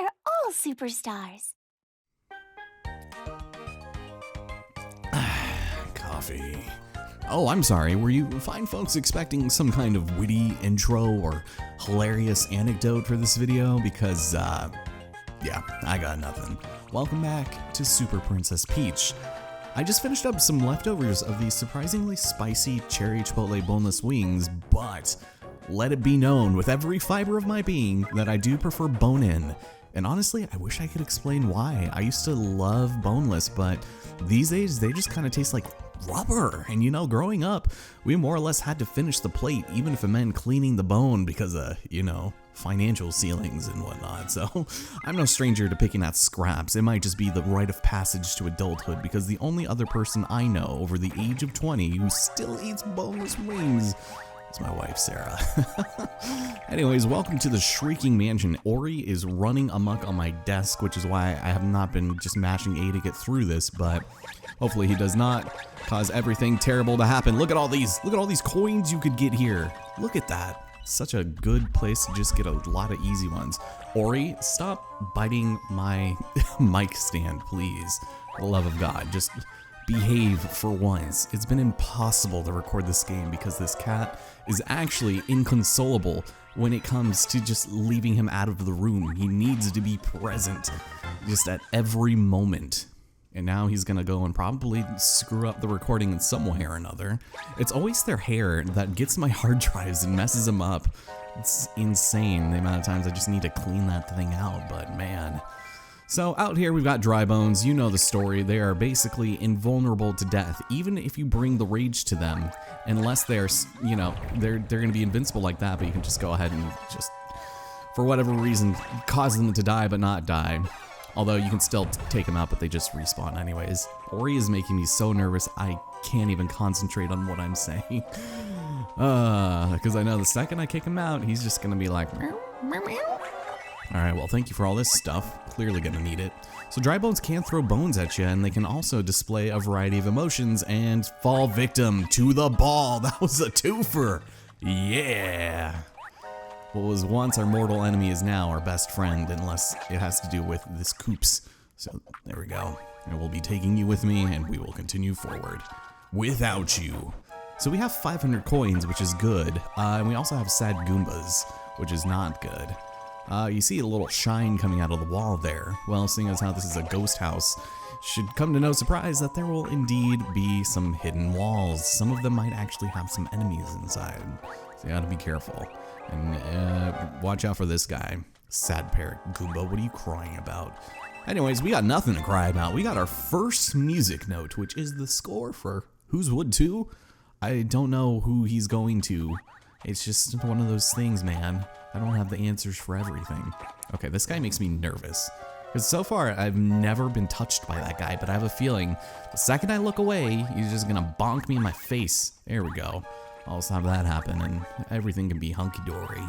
We're all superstars. Coffee. Oh, I'm sorry. Were you fine folks expecting some kind of witty intro or hilarious anecdote for this video? Because, yeah, I got nothing. Welcome back to Super Princess Peach. I just finished up some leftovers of these surprisingly spicy cherry chipotle boneless wings, but let it be known with every fiber of my being that I do prefer bone-in. And honestly, I wish I could explain why. I used to love boneless, but these days they just kind of taste like rubber. And you know, growing up, we more or less had to finish the plate, even if it meant cleaning the bone because of, you know, financial ceilings and whatnot. So I'm no stranger to picking at scraps. It might just be the rite of passage to adulthood, because the only other person I know over the age of 20 who still eats boneless wings is my wife, Sarah. Anyways, welcome to the Shrieking Mansion. Ori is running amok on my desk, which is why I have not been just mashing A to get through this, but hopefully he does not cause everything terrible to happen. Look at all these coins you could get here. Look at that. Such a good place to just get a lot of easy ones. Ori, stop biting my mic stand, please. For the love of God, just behave for once. It's been impossible to record this game because this cat is actually inconsolable when it comes to just leaving him out of the room. He needs to be present just at every moment. And now he's gonna go and probably screw up the recording in some way or another. It's always their hair that gets my hard drives and messes them up. It's insane the amount of times I just need to clean that thing out, but man. So out here we've got dry bones. You know the story. They are basically invulnerable to death, even if you bring the rage to them, unless they're, you know, they're gonna be invincible like that, but you can just go ahead and just, for whatever reason, cause them to die but not die. Although you can still take them out, but they just respawn anyways. Ori is making me so nervous I can't even concentrate on what I'm saying. Because I know the second I kick him out, he's just gonna be like, meow, meow, meow. Alright, well, thank you for all this stuff. Clearly gonna need it. So dry bones can throw bones at you, and they can also display a variety of emotions and fall victim to the ball. That was a twofer. Yeah. What was once our mortal enemy is now our best friend, unless it has to do with this coops. So there we go. I will be taking you with me, and we will continue forward without you. So we have 500 coins, which is good, and we also have sad Goombas, which is not good. You see a little shine coming out of the wall there. Well, seeing as how this is a ghost house, should come to no surprise that there will indeed be some hidden walls. Some of them might actually have some enemies inside, so you gotta be careful. And watch out for this guy. Sad parrot Goomba, what are you crying about? Anyways, we got nothing to cry about. We got our first music note, which is the score for Whose Wood 2? I don't know who he's going to. It's just one of those things, man. I don't have the answers for everything. Okay, this guy makes me nervous. Because so far, I've never been touched by that guy, but I have a feeling the second I look away, he's just gonna bonk me in my face. There we go. I'll just have that happen, and everything can be hunky-dory.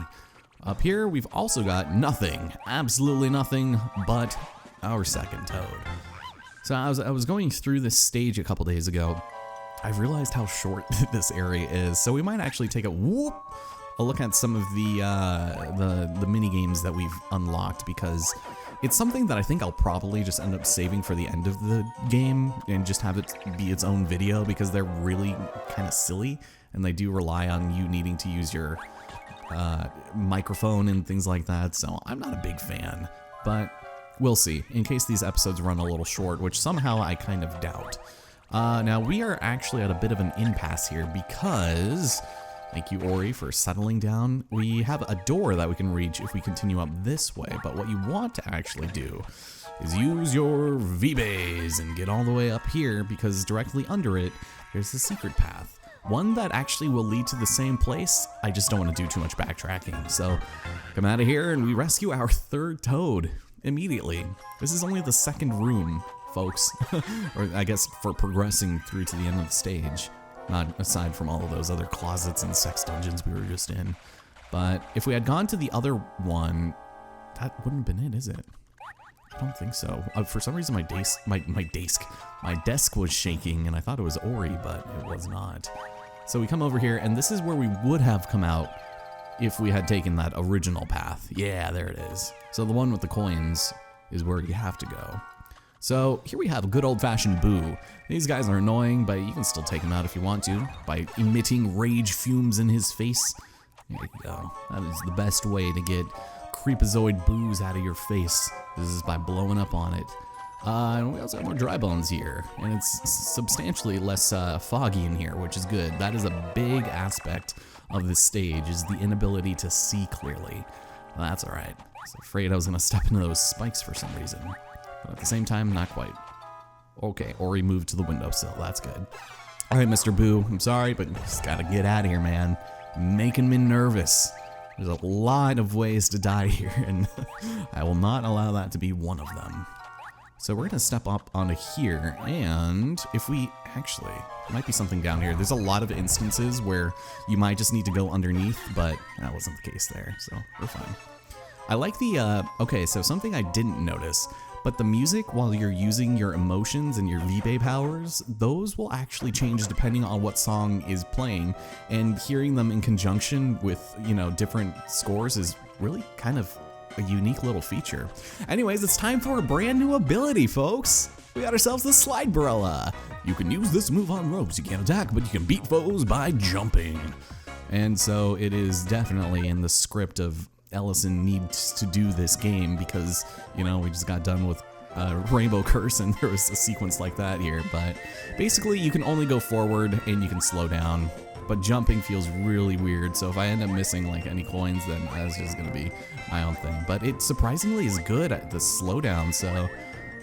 Up here, we've also got nothing, absolutely nothing, but our second toad. So I was going through this stage a couple days ago. I realized how short this area is, so we might actually take a look at some of the mini games that we've unlocked, because it's something that I think I'll probably just end up saving for the end of the game and just have it be its own video, because they're really kind of silly. And they do rely on you needing to use your microphone and things like that, so I'm not a big fan. But we'll see, in case these episodes run a little short, which somehow I kind of doubt. Now, we are actually at a bit of an impasse here, because, thank you, Ori, for settling down, we have a door that we can reach if we continue up this way, but what you want to actually do is use your V-Bays and get all the way up here, because directly under it, there's a secret path. One that actually will lead to the same place. I just don't want to do too much backtracking. So come out of here and we rescue our third toad immediately. This is only the second room, folks. Or I guess for progressing through to the end of the stage. Not aside from all of those other closets and sex dungeons we were just in. But if we had gone to the other one, that wouldn't have been it, is it? I don't think so. For some reason my desk was shaking and I thought it was Ori, but it was not. So we come over here, and this is where we would have come out if we had taken that original path. Yeah, there it is. So the one with the coins is where you have to go. So here we have a good old-fashioned Boo. These guys are annoying, but you can still take him out if you want to by emitting rage fumes in his face. There you go. That is the best way to get creepazoid boos out of your face. This is by blowing up on it. And we also have more dry bones here, and it's substantially less foggy in here, which is good. That is a big aspect of this stage, is the inability to see clearly. Well, that's all right. I was afraid I was gonna step into those spikes for some reason, but at the same time, not quite. Okay, or he moved to the windowsill. That's good. All right, Mr. Boo, I'm sorry, but you just gotta get out of here, man. Making me nervous. There's a lot of ways to die here, and I will not allow that to be one of them. So we're gonna step up onto here, and if we actually, there might be something down here. There's a lot of instances where you might just need to go underneath, but that wasn't the case there, so we're fine. I like the, okay, so something I didn't notice, but the music while you're using your emotions and your V-Bay powers, those will actually change depending on what song is playing, and hearing them in conjunction with, you know, different scores is really kind of a unique little feature. Anyways, it's time for a brand new ability, folks. We got ourselves the Slidebrella. You can use this move on ropes. You can't attack, but you can beat foes by jumping. And so it is definitely in the script of Ellison needs to do this game because, you know, we just got done with Rainbow Curse and there was a sequence like that here. But basically you can only go forward and you can slow down. But jumping feels really weird, so if I end up missing like any coins, then that's just gonna be my own thing. But it surprisingly is good at the slowdown, so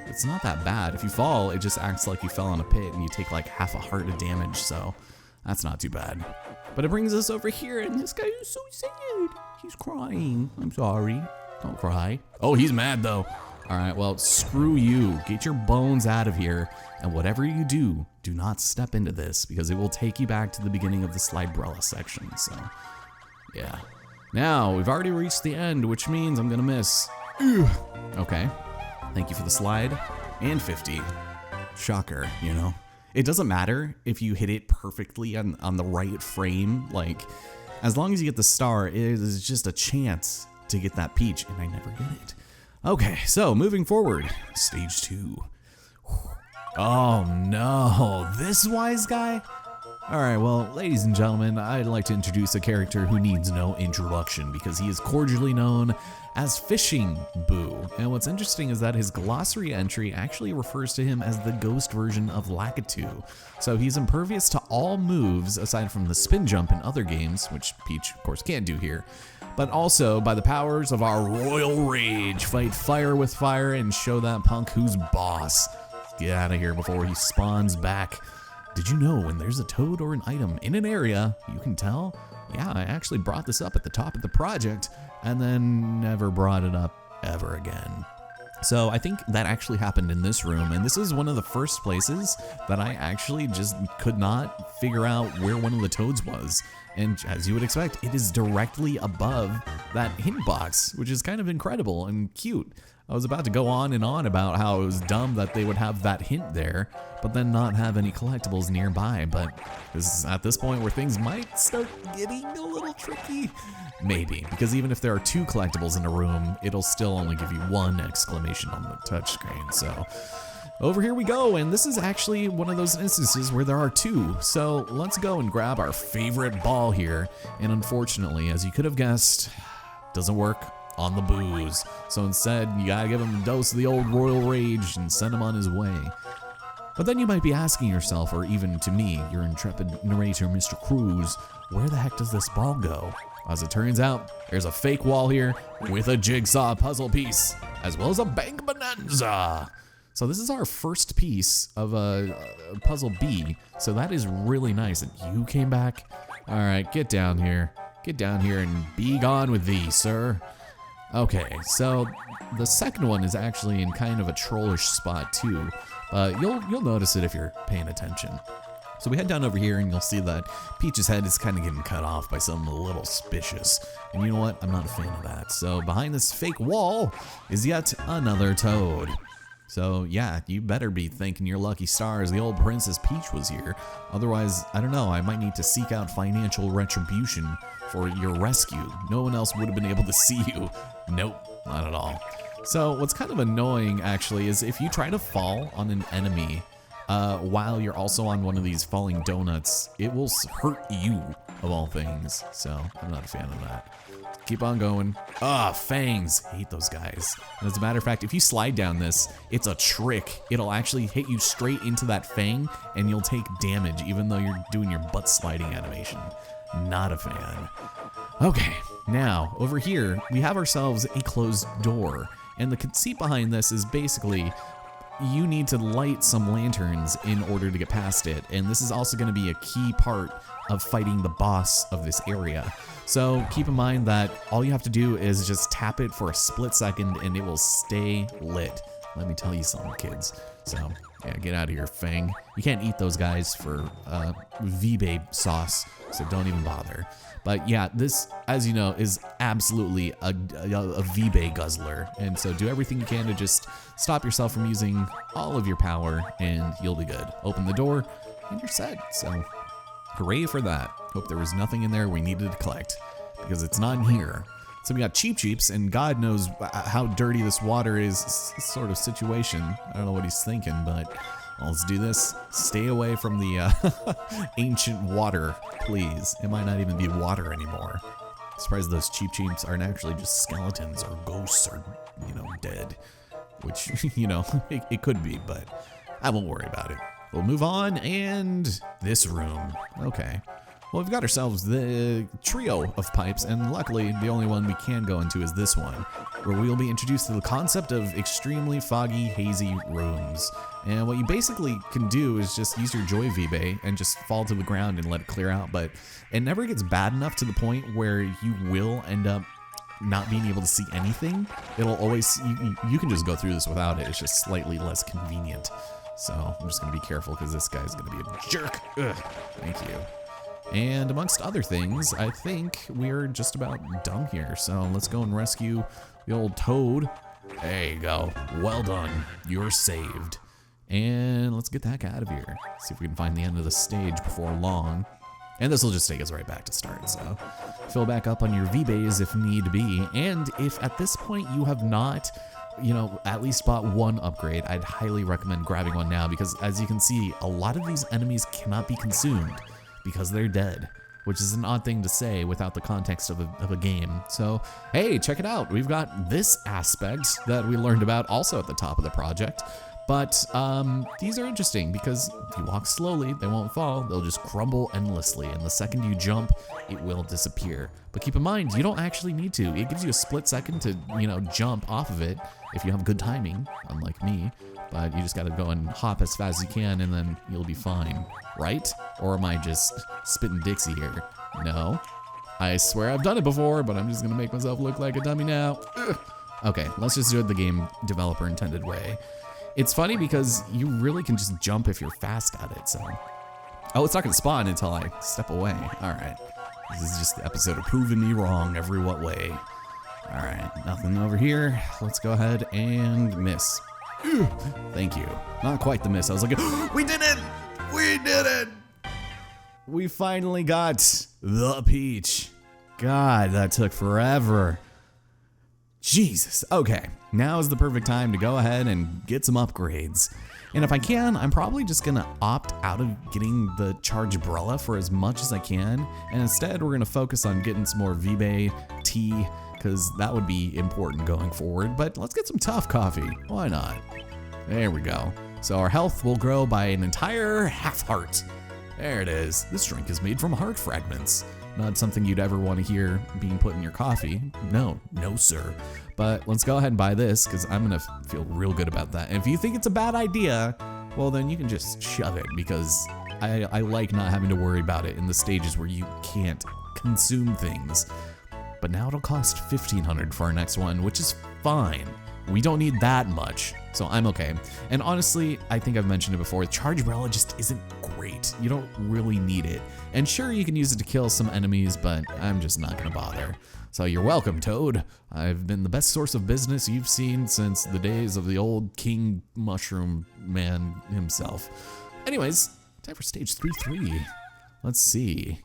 it's not that bad. If you fall, it just acts like you fell on a pit and you take like half a heart of damage, so that's not too bad. But it brings us over here, and this guy is so sad. He's crying. I'm sorry. Don't cry. Oh, he's mad though. All right, well, screw you. Get your bones out of here. And whatever you do, do not step into this because it will take you back to the beginning of the Slidebrella section, so yeah. Now, we've already reached the end, which means I'm gonna miss. Okay, thank you for the slide, and 50. Shocker, you know? It doesn't matter if you hit it perfectly on the right frame, like, as long as you get the star, it is just a chance to get that peach, and I never get it. Okay, so moving forward, stage 2. Oh no, this wise guy? Alright, well, ladies and gentlemen, I'd like to introduce a character who needs no introduction because he is cordially known as Fishing Boo. And what's interesting is that his glossary entry actually refers to him as the ghost version of Lakitu. So he's impervious to all moves aside from the spin jump in other games, which Peach, of course, can't do here. But also, by the powers of our royal rage, fight fire with fire and show that punk who's boss. Get out of here before he spawns back. Did you know when there's a toad or an item in an area, you can tell? Yeah, I actually brought this up at the top of the project and then never brought it up ever again. So I think that actually happened in this room, and this is one of the first places that I actually just could not figure out where one of the toads was. And as you would expect, it is directly above that hint box, which is kind of incredible and cute. I was about to go on and on about how it was dumb that they would have that hint there, but then not have any collectibles nearby. But this is at this point where things might start getting a little tricky. Maybe, because even if there are 2 collectibles in a room, it'll still only give you 1 exclamation on the touchscreen. So over here we go, and this is actually one of those instances where there are 2. So let's go and grab our favorite ball here. And unfortunately, as you could have guessed, doesn't work on the booze. So instead, you gotta give him a dose of the old royal rage and send him on his way. But then you might be asking yourself, or even to me, your intrepid narrator, Mr. Cruz, where the heck does this ball go? As it turns out, there's a fake wall here with a jigsaw puzzle piece, as well as a bank bonanza. So this is our first piece of a puzzle B, so that is really nice. And you came back? All right, get down here. Get down here and be gone with thee, sir. Okay, so the second one is actually in kind of a trollish spot too. You'll notice it if you're paying attention. So we head down over here and you'll see that Peach's head is kind of getting cut off by something a little suspicious. And you know what? I'm not a fan of that. So behind this fake wall is yet another toad. So yeah, you better be thanking your lucky stars the old Princess Peach was here. Otherwise, I don't know, I might need to seek out financial retribution for your rescue. No one else would have been able to see you. Nope, not at all. So what's kind of annoying actually is if you try to fall on an enemy while you're also on one of these falling donuts, it will hurt you of all things. So I'm not a fan of that. Keep on going. Ah, fangs. Hate those guys. And as a matter of fact, if you slide down this, it's a trick. It'll actually hit you straight into that fang and you'll take damage even though you're doing your butt sliding animation. Not a fan. Okay, now over here, we have ourselves a closed door. And the conceit behind this is basically you need to light some lanterns in order to get past it. And this is also going to be a key part of fighting the boss of this area. So keep in mind that all you have to do is just tap it for a split second and it will stay lit. Let me tell you something, kids. So yeah, get out of here, Fang. You can't eat those guys for V-Babe sauce, so don't even bother. But yeah, this, as you know, is absolutely a V-Bay guzzler. And so do everything you can to just stop yourself from using all of your power and you'll be good. Open the door and you're set. So hooray for that. Hope there was nothing in there we needed to collect because it's not in here. So we got Cheep Cheeps and God knows how dirty this water is sort of situation. I don't know what he's thinking, but well, let's do this. Stay away from the ancient water, please. It might not even be water anymore. I'm surprised those Cheep Cheeps aren't actually just skeletons or ghosts or, you know, dead. Which, you know, it could be, but I won't worry about it. We'll move on, and this room. Okay. Well, we've got ourselves the trio of pipes, and luckily, the only one we can go into is this one, where we'll be introduced to the concept of extremely foggy, hazy rooms. And what you basically can do is just use your Joy V-Bay and just fall to the ground and let it clear out, but it never gets bad enough to the point where you will end up not being able to see anything. It'll always, you can just go through this without it, it's just slightly less convenient. So I'm just gonna be careful because this guy's gonna be a jerk. Ugh, thank you. And amongst other things, I think we're just about done here. So let's go and rescue the old toad. There you go. Well done. You're saved. And let's get the heck out of here. See if we can find the end of the stage before long. And this will just take us right back to start. So fill back up on your V-Bays if need be. And if at this point you have not, you know, at least bought one upgrade, I'd highly recommend grabbing one now because as you can see, a lot of these enemies cannot be consumed because they're dead, which is an odd thing to say without the context of a game. So, hey, check it out. We've got this aspect that we learned about also at the top of the project. But these are interesting because if you walk slowly, they won't fall. They'll just crumble endlessly. And the second you jump, it will disappear. But keep in mind, you don't actually need to. It gives you a split second to, you know, jump off of it if you have good timing, unlike me. But you just gotta go and hop as fast as you can and then you'll be fine, right? Or am I just spitting Dixie here? No. I swear I've done it before, but I'm just gonna make myself look like a dummy now. Ugh. Okay, let's just do it the game developer intended way. It's funny because you really can just jump if you're fast at it, so. Oh, it's not gonna spawn until I step away. All right. This is just the episode of proving me wrong every what way. All right, nothing over here. Let's go ahead and miss. Thank you. Not quite the miss. I was like, we did it! We did it! We finally got the peach. God, that took forever. Jesus. Okay, now is the perfect time to go ahead and get some upgrades. And if I can, I'm probably just gonna opt out of getting the Chargebrella for as much as I can. And instead, we're gonna focus on getting some more V-Bay tea, because that would be important going forward. But let's get some tough coffee. Why not? There we go. So our health will grow by an entire half heart. There it is. This drink is made from heart fragments. Not something you'd ever want to hear being put in your coffee. No, no sir. But let's go ahead and buy this because I'm gonna feel real good about that. And if you think it's a bad idea, well then you can just shove it because I like not having to worry about it in the stages where you can't consume things. But now it'll cost $1,500 for our next one, which is fine. We don't need that much, so I'm okay. And honestly, I think I've mentioned it before, Chargebrella just isn't great. You don't really need it. And sure, you can use it to kill some enemies, but I'm just not gonna bother. So you're welcome, Toad. I've been the best source of business you've seen since the days of the old King Mushroom Man himself. Anyways, time for stage 3-3. Let's see.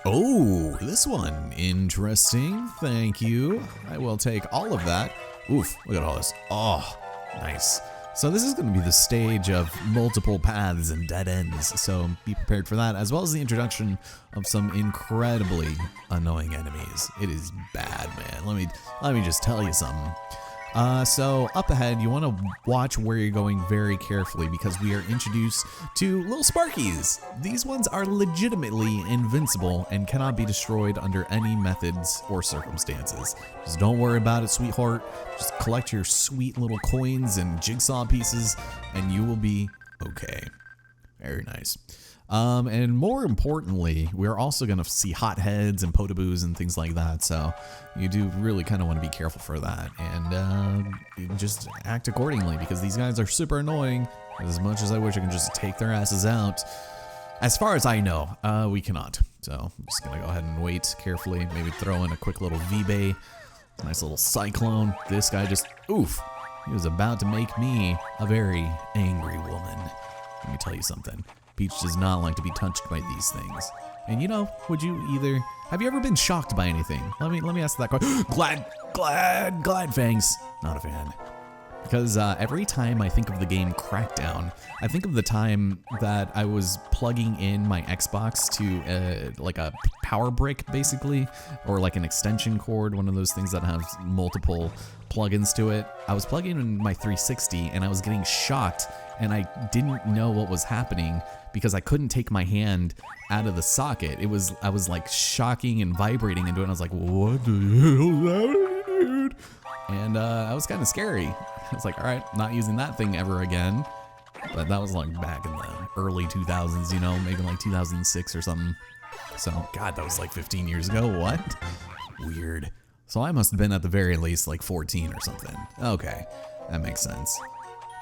Oh, this one. Interesting. Thank you. I will take all of that. Oof, look at all this. Oh, nice. So this is going to be the stage of multiple paths and dead ends, so be prepared for that, as well as the introduction of some incredibly annoying enemies. It is bad, man. Let me just tell you something. So up ahead, you want to watch where you're going very carefully because we are introduced to little Sparkies. These ones are legitimately invincible and cannot be destroyed under any methods or circumstances. Just don't worry about it, sweetheart. Just collect your sweet little coins and jigsaw pieces and you will be okay. Very nice. And more importantly, we're also going to see hotheads and potaboos and things like that. So you do really kind of want to be careful for that and just act accordingly because these guys are super annoying. As much as I wish I could just take their asses out. As far as I know, we cannot. So I'm just going to go ahead and wait carefully. Maybe throw in a quick little V-Bay. Nice little cyclone. This guy just, oof, he was about to make me a very angry woman. Let me tell you something. Peach does not like to be touched by these things. And you know, have you ever been shocked by anything? Let me ask that question. Glad fangs. Not a fan. Because every time I think of the game Crackdown, I think of the time that I was plugging in my Xbox to like a power brick basically, or like an extension cord, one of those things that has multiple plugins to it. I was plugging in my 360 and I was getting shocked and I didn't know what was happening because I couldn't take my hand out of the socket. I was like shocking and vibrating into it and I was like, what the hell is happening, dude? And that was kind of scary. I was like, all right, not using that thing ever again. But that was like back in the early 2000s, you know, maybe like 2006 or something. So, God, that was like 15 years ago. What? Weird. So I must have been at the very least like 14 or something. Okay, that makes sense.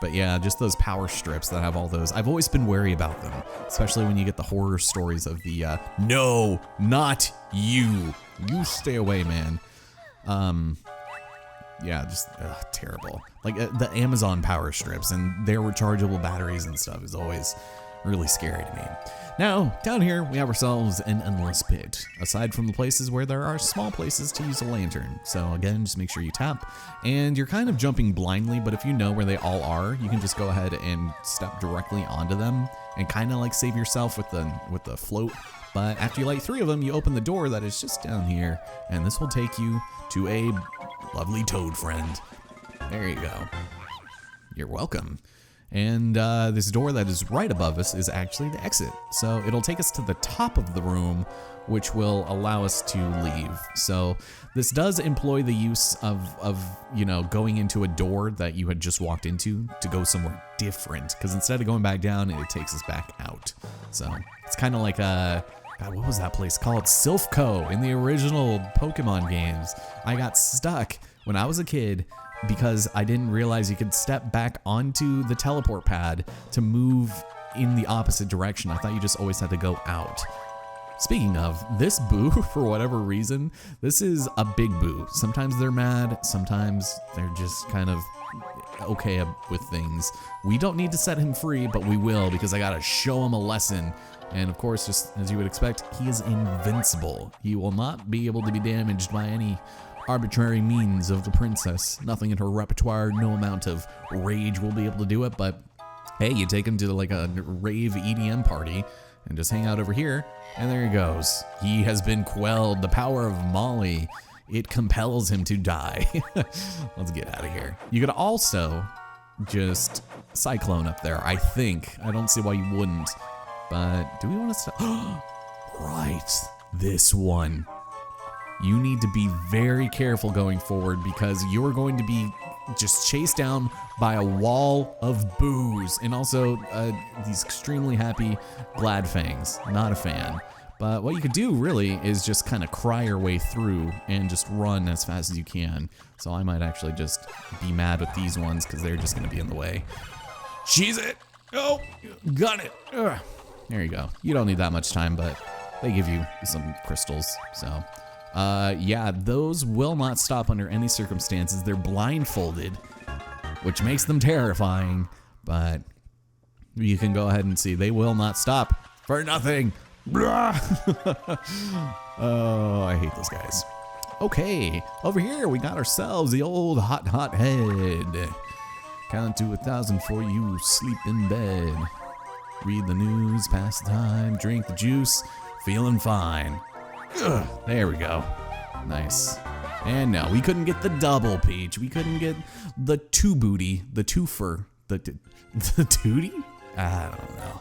But yeah, just those power strips that have all those. I've always been wary about them, especially when you get the horror stories of the, no, not you. You stay away, man. Yeah, just terrible. Like the Amazon power strips and their rechargeable batteries and stuff is always really scary to me. Now, down here, we have ourselves an endless pit, aside from the places where there are small places to use a lantern. So again, just make sure you tap, and you're kind of jumping blindly, but if you know where they all are, you can just go ahead and step directly onto them and kind of like save yourself with the float. But after you light 3 of them, you open the door that is just down here, and this will take you to a lovely toad friend. There you go. You're welcome. And this door that is right above us is actually the exit. So it'll take us to the top of the room, which will allow us to leave. So this does employ the use of you know, going into a door that you had just walked into to go somewhere different. Because instead of going back down, it takes us back out. So it's kind of like God, what was that place called? Silphco in the original Pokemon games. I got stuck when I was a kid because I didn't realize you could step back onto the teleport pad to move in the opposite direction. I thought you just always had to go out. Speaking of, this boo, for whatever reason, this is a big boo. Sometimes they're mad, sometimes they're just kind of okay with things. We don't need to set him free, but we will because I gotta show him a lesson. And of course, just as you would expect, he is invincible. He will not be able to be damaged by any arbitrary means of the princess. Nothing in her repertoire, no amount of rage will be able to do it, but hey, you take him to like a rave EDM party and just hang out over here, and there he goes. He has been quelled. The power of Molly, it compels him to die. Let's get out of here. You could also just cyclone up there, I think. I don't see why you wouldn't, but do we want to stop? Right, this one. You need to be very careful going forward because you're going to be just chased down by a wall of boos and also these extremely happy Glad Fangs. Not a fan. But what you could do really is just kind of cry your way through and just run as fast as you can. So I might actually just be mad with these ones because they're just gonna be in the way. Cheese it! Oh, got it! Ugh. There you go. You don't need that much time, but they give you some crystals, so. Yeah, those will not stop under any circumstances. They're blindfolded, which makes them terrifying, but you can go ahead and see they will not stop for nothing. Oh, I hate those guys. Okay, over here we got ourselves the old hot head. Count to 1,000 for you sleep in bed. Read the news, pass the time, drink the juice, feeling fine. Ugh, there we go. Nice. And no, we couldn't get the double peach. We couldn't get the two booty, the twofer, the tootie? I don't know.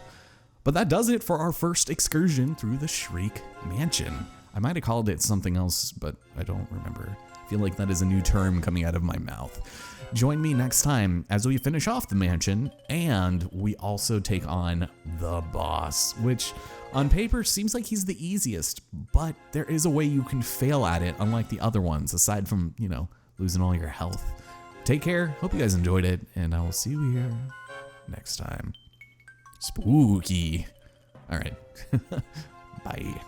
But that does it for our first excursion through the Shriek Mansion. I might have called it something else, but I don't remember. I feel like that is a new term coming out of my mouth. Join me next time as we finish off the mansion and we also take on the boss, which on paper seems like he's the easiest, but there is a way you can fail at it unlike the other ones, aside from, you know, losing all your health. Take care, hope you guys enjoyed it, and I will see you here next time. Spooky. All right. Bye.